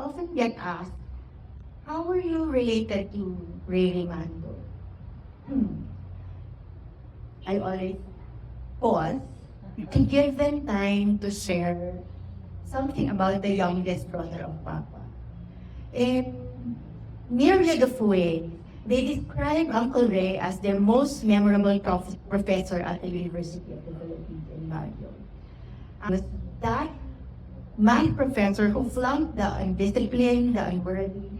often get asked, how are you related to Rey Rimando? I always pause to give them time to share something about the youngest brother of Papa. In nearly the way, they describe Uncle Rey as their most memorable professor at the University of the Philippines in Baguio. Was that math professor who flunked the undisciplined, the unworthy,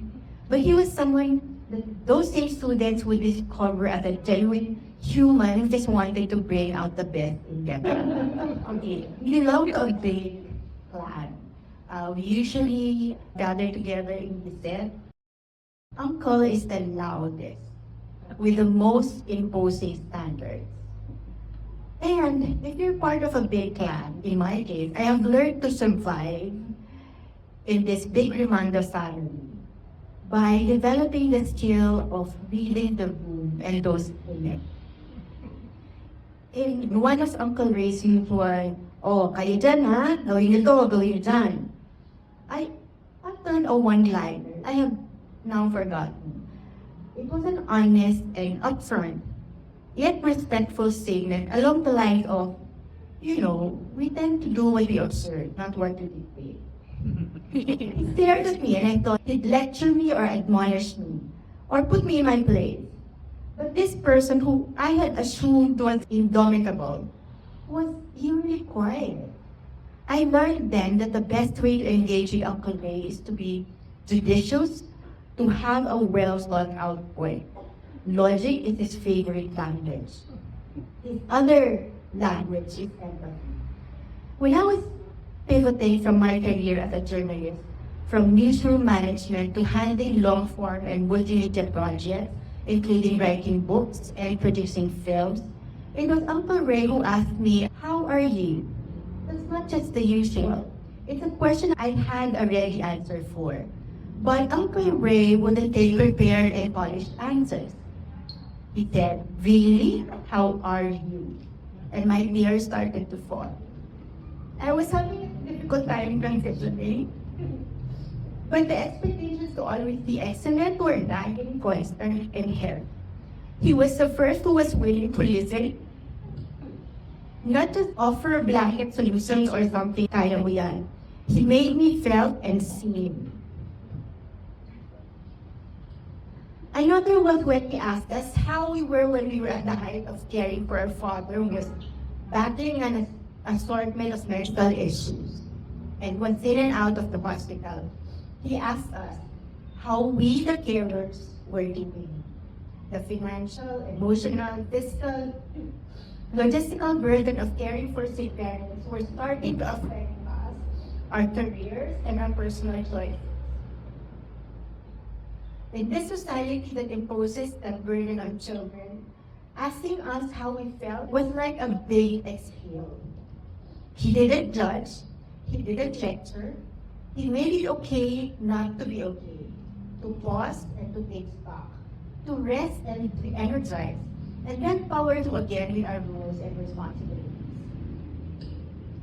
but he was someone that those same students would discover as a genuine human who just wanted to bring out the best in them. Okay, we belong to a big clan. We usually gather together in the set. Uncle is the loudest, with the most imposing standards. And if you're part of a big clan, in my case, I have learned to survive in this big Rimando family by developing the skill of reading the room and those in it. In one of Uncle Rey's usual, oh, kayo dyan ha, gawin nyo to, gawin nyo dyan. I uttered a one-liner I have now forgotten. It was an honest and upfront, yet respectful statement along the lines of, you know, we tend to do what we observe, not what we dictate. He stared at me and I thought he'd lecture me or admonish me, or put me in my place. But this person who I had assumed was indomitable was eerily quiet. I learned then that the best way to engage with Uncle Rey is to be judicious, to have a well thought out point. Logic is his favorite language. His other language is empathy. When I was pivoting from my career as a journalist, from newsroom management to handling long-form and multimedia projects, including writing books and producing films, it was Uncle Rey who asked me, how are you? That's not just the usual. It's a question I had a ready answer for. But Uncle Rey wouldn't take prepared and polished answers. He said, really? How are you? And my tears started to fall. I was having a difficult time transitioning. But the expectations to always be excellent were nagging constant and here. He was the first who was willing to listen, not just offer blanket solutions or something kaya mo yan. He made me felt and seen. Another was when he asked us how we were when we were at the height of caring for our father who was battling an assortment of medical issues. And once in and out of the hospital, he asked us how we, the carers, were doing. The financial, emotional, physical, logistical burden of caring for sick parents were starting to affect us, our careers, and our personal choices. In this society that imposes that burden on children, asking us how we felt was like a big exhale. He didn't judge, he didn't lecture, he made it okay not to be okay, to pause and to take stock, to rest and to energize, and then power to again with our roles and responsibilities.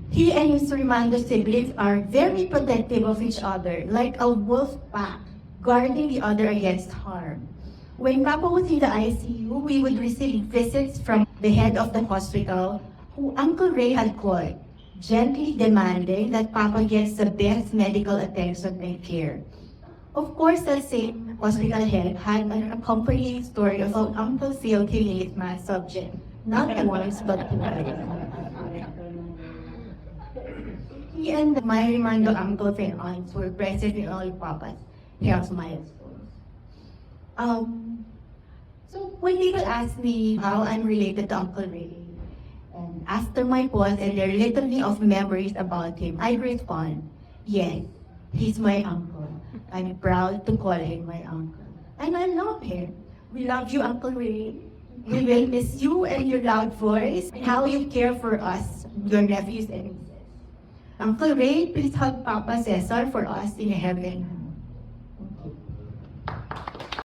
He and his Rimando siblings are very protective of each other, like a wolf pack, guarding the other against harm. When Papa was in the ICU, we would receive visits from the head of the hospital, who Uncle Rey had called, gently demanding that Papa gets the best medical attention and care. Of course, the same hospital head had an accompanying story of how Uncle failed him in his math subject, not once but twice. He and my Rimando uncles and aunts were present in all Papa's health milestones. So when people ask me how I'm related to Uncle Rey, and after my pause and their litany of memories about him, I respond, yes, he's my uncle. I'm proud to call him my uncle. And I love him. We love you, Uncle Rey. We will miss you and your loud voice and how you care for us, your nephews and nieces. Uncle Rey, please hug Papa Cesar for us in heaven.